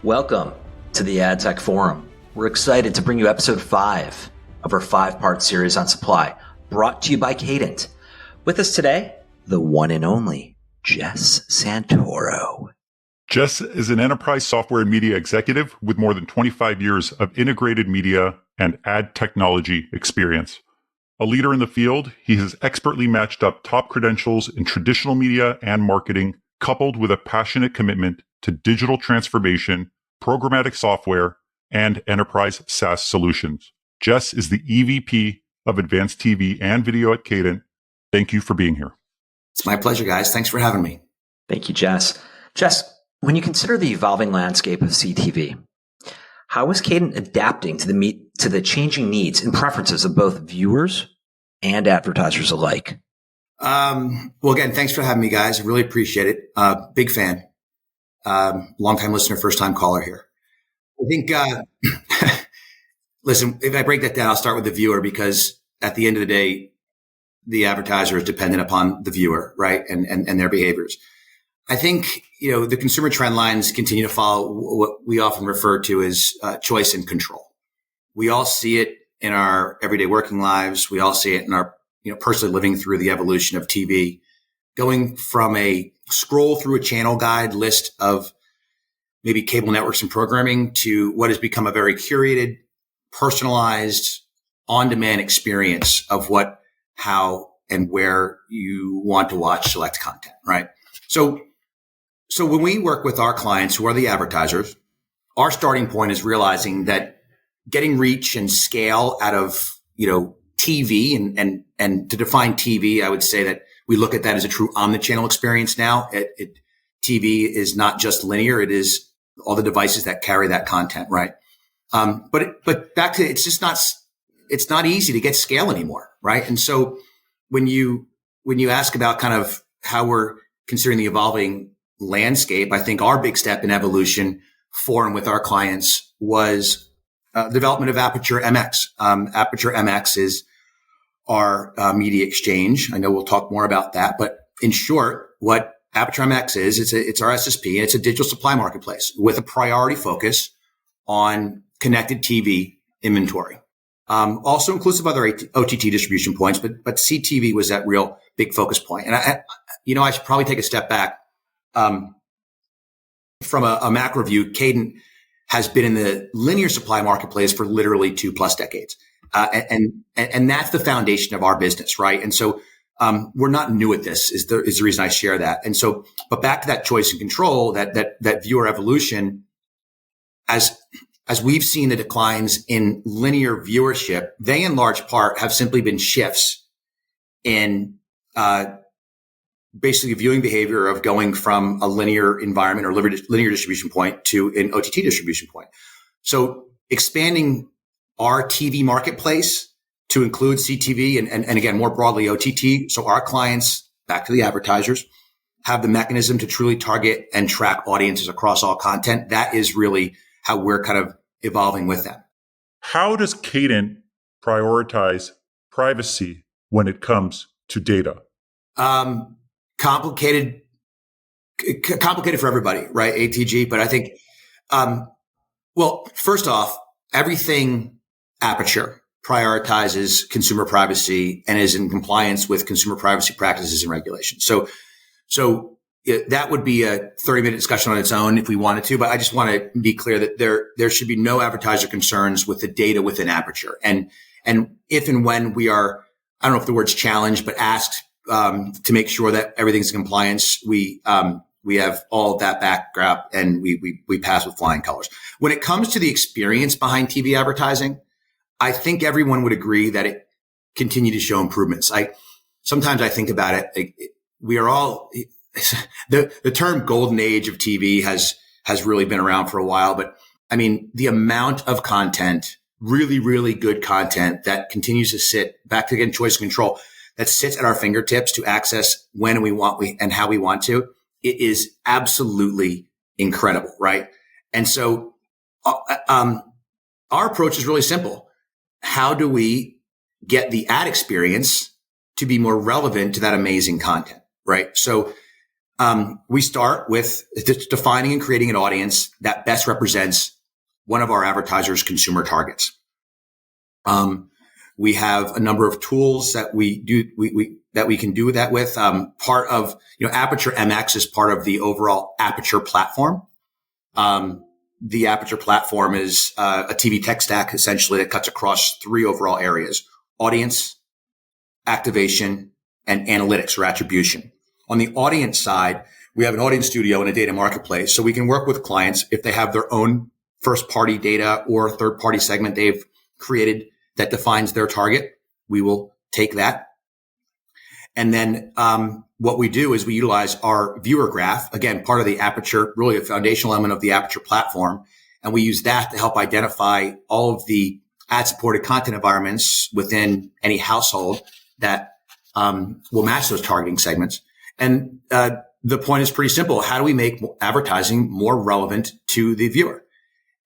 Welcome to the Ad Tech Forum. We're excited to bring you episode 5 of our 5-part series on supply, brought to you by Cadent. With us today, the one and only Jess Santoro. Jess is an enterprise software and media executive with more than 25 years of integrated media and ad technology experience. A leader in the field, he has expertly matched up top credentials in traditional media and marketing, coupled with a passionate commitment to digital transformation, programmatic software, and enterprise SaaS solutions. Jess is the EVP of Advanced TV and Video at Cadent. Thank you for being here. It's my pleasure, guys. Thanks for having me. Thank you, Jess. Jess, when you consider the evolving landscape of CTV, how is Cadent adapting to the changing needs and preferences of both viewers and advertisers alike? Well, again, thanks for having me, guys. I really appreciate it. Big fan. Long-time listener, first-time caller here. I think, listen, if I break that down, I'll start with the viewer, because at the end of the day, the advertiser is dependent upon the viewer, right? And their behaviors. I think, the consumer trend lines continue to follow what we often refer to as choice and control. We all see it in our everyday working lives. We all see it in our, personally living through the evolution of TV, going from a scroll through a channel guide list of maybe cable networks and programming to what has become a very curated, personalized, on-demand experience of what, how, and where you want to watch select content, right? So when we work with our clients who are the advertisers, our starting point is realizing that getting reach and scale out of, TV and to define TV, I would say that we look at that as a true omnichannel experience now. TV is not just linear. It is all the devices that carry that content, right? But back to, it's not easy to get scale anymore, right? And so when you ask about kind of how we're considering the evolving landscape, I think our big step in evolution for and with our clients was the development of Aperture MX. Aperture MX is our media exchange. I know we'll talk more about that, but in short, what Aperture MX is, it's our SSP, and it's a digital supply marketplace with a priority focus on connected TV inventory. Also inclusive of other OTT distribution points, but CTV was that real big focus point. And I should probably take a step back. From a macro view, Cadent has been in the linear supply marketplace for literally 2+ decades. And that's the foundation of our business, right? And so, we're not new at this is the reason I share that. And so, but back to that choice and control, that viewer evolution, as we've seen the declines in linear viewership, they in large part have simply been shifts in, basically viewing behavior of going from a linear environment or linear distribution point to an OTT distribution point. So expanding our TV marketplace to include CTV and again, more broadly OTT. So our clients, back to the advertisers, have the mechanism to truly target and track audiences across all content. That is really how we're kind of evolving with them. How does Cadent prioritize privacy when it comes to data? Complicated for everybody, right? ATG. But I think, well, first off, everything Aperture prioritizes consumer privacy and is in compliance with consumer privacy practices and regulations. So that would be a 30-minute discussion on its own if we wanted to, but I just want to be clear that there should be no advertiser concerns with the data within Aperture. And if and when we are, I don't know if the word's challenged, but asked to make sure that everything's in compliance, we have all of that backdrop and we pass with flying colors. When it comes to the experience behind TV advertising, I think everyone would agree that it continued to show improvements. Sometimes I think about it, we are all, the term golden age of TV has really been around for a while, but I mean, the amount of content, really, really good content that continues to sit back to, again, choice and control, that sits at our fingertips to access when we want, and how we want to. It is absolutely incredible, right? And so, our approach is really simple. How do we get the ad experience to be more relevant to that amazing content, right? So, We start with defining and creating an audience that best represents one of our advertisers' consumer targets. We have a number of tools that we can do that with. Part of, Aperture MX is part of the overall Aperture platform. The Aperture platform is a TV tech stack essentially that cuts across three overall areas: audience, activation, and analytics or attribution. On the audience side, we have an audience studio and a data marketplace. So we can work with clients if they have their own first party data or third party segment they've created that defines their target. We will take that. And then what we do is we utilize our viewer graph, again, part of the Aperture, really a foundational element of the Aperture platform. And we use that to help identify all of the ad supported content environments within any household that will match those targeting segments. And the point is pretty simple. How do we make advertising more relevant to the viewer?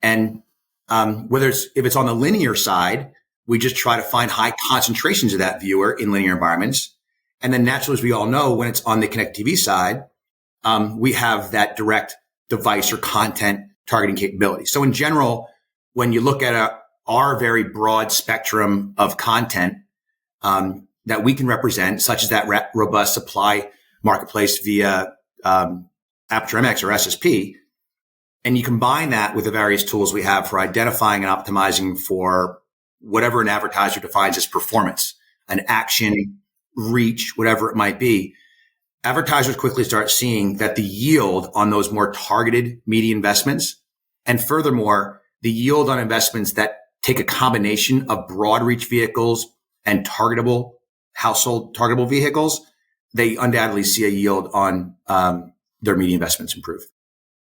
And if it's on the linear side, we just try to find high concentrations of that viewer in linear environments. And then naturally, as we all know, when it's on the Connect TV side, we have that direct device or content targeting capability. So in general, when you look at our very broad spectrum of content that we can represent, such as that robust supply marketplace via Aperture MX or SSP, and you combine that with the various tools we have for identifying and optimizing for whatever an advertiser defines as performance, an action, reach, whatever it might be, advertisers quickly start seeing that the yield on those more targeted media investments, and furthermore, the yield on investments that take a combination of broad reach vehicles and targetable household targetable vehicles, they undoubtedly see a yield on their media investments improve.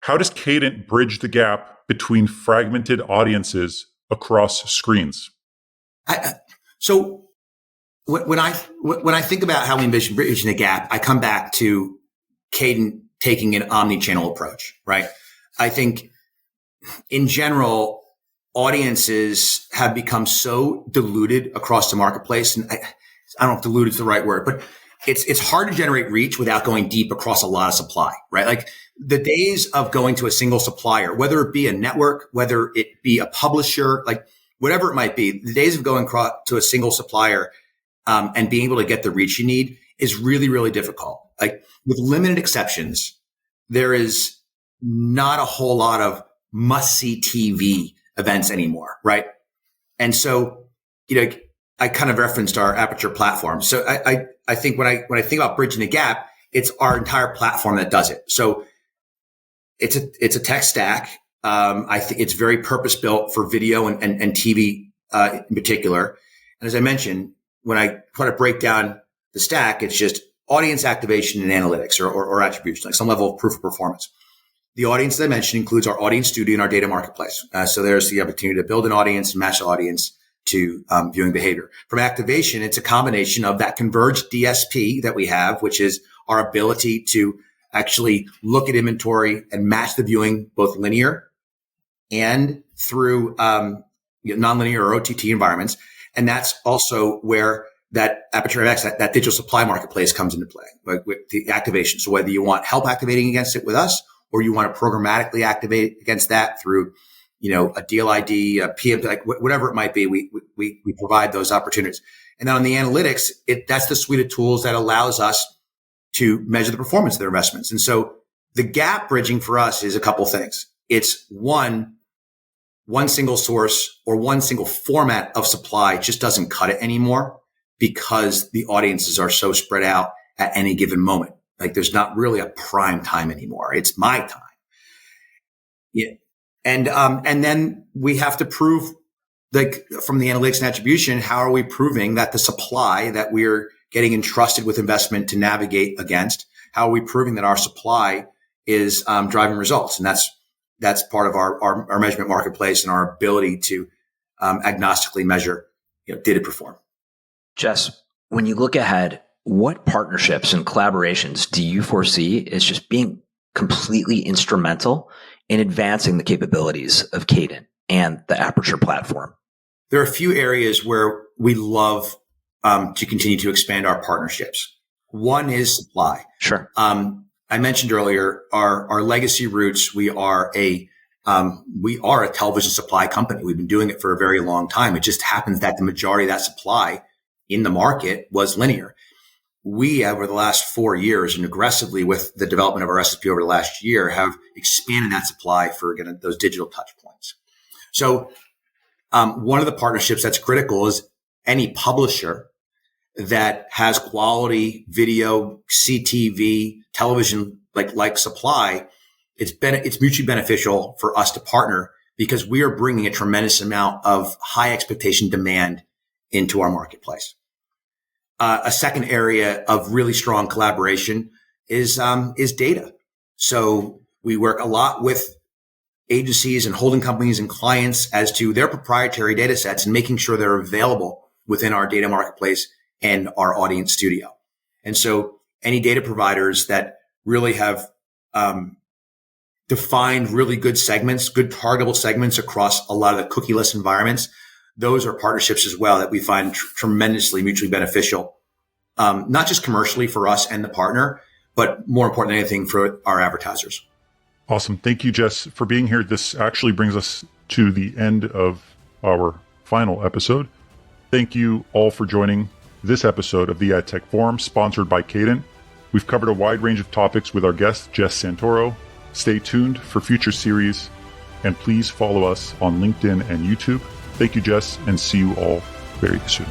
How does Cadent bridge the gap between fragmented audiences across screens? So when I think about how we envision bridging the gap, I come back to Cadent taking an omni-channel approach, right? I think in general, audiences have become so diluted across the marketplace, and I don't know if diluted is the right word, but it's hard to generate reach without going deep across a lot of supply, right? Like the days of going to a single supplier, whether it be a network, whether it be a publisher, like whatever it might be, the days of going to a single supplier and being able to get the reach you need is really, really difficult. Like with limited exceptions, there is not a whole lot of must-see TV events anymore, right? And so, I kind of referenced our Aperture platform. So I think when I think about bridging the gap, it's our entire platform that does it. So it's a tech stack. I think it's very purpose built for video and TV in particular. And as I mentioned, when I try to break down the stack, it's just audience activation and analytics or attribution, like some level of proof of performance. The audience that I mentioned includes our audience studio and our data marketplace. So there's the opportunity to build an audience and match the audience to viewing behavior. From activation, it's a combination of that converged DSP that we have, which is our ability to actually look at inventory and match the viewing both linear and through nonlinear or OTT environments. And that's also where that Aperture MX, that digital supply marketplace comes into play, like with the activation. So whether you want help activating against it with us, or you want to programmatically activate against that through a deal ID, a PM, like whatever it might be, we provide those opportunities. And then on the analytics, that's the suite of tools that allows us to measure the performance of their investments. And so the gap bridging for us is a couple things. It's one single source or one single format of supply just doesn't cut it anymore because the audiences are so spread out at any given moment. Like there's not really a prime time anymore. It's my time. Yeah. And then we have to prove, like from the analytics and attribution, how are we proving that the supply that we're getting entrusted with investment to navigate against, how are we proving that our supply is driving results? And that's part of our measurement marketplace and our ability to agnostically measure did it perform. Jess, when you look ahead, what partnerships and collaborations do you foresee as just being completely instrumental in advancing the capabilities of Cadent and the Aperture platform? There are a few areas where we love to continue to expand our partnerships. One is supply. Sure. I mentioned earlier our legacy roots. We are a television supply company. We've been doing it for a very long time. It just happens that the majority of that supply in the market was linear. We, over the last 4 years and aggressively with the development of our SSP over the last year, have expanded that supply for those digital touch points. So one of the partnerships that's critical is any publisher that has quality video, CTV, television like supply. It's mutually beneficial for us to partner because we are bringing a tremendous amount of high expectation demand into our marketplace. A second area of really strong collaboration is data. So we work a lot with agencies and holding companies and clients as to their proprietary data sets and making sure they're available within our data marketplace and our audience studio. And so any data providers that really have defined really good segments, good targetable segments across a lot of the cookieless environments, those are partnerships as well that we find tremendously mutually beneficial, not just commercially for us and the partner, but more important than anything for our advertisers. Awesome. Thank you, Jess, for being here. This actually brings us to the end of our final episode. Thank you all for joining this episode of the AdTech Forum, sponsored by Cadent. We've covered a wide range of topics with our guest, Jess Santoro. Stay tuned for future series, and please follow us on LinkedIn and YouTube. Thank you, Jess, and see you all very soon.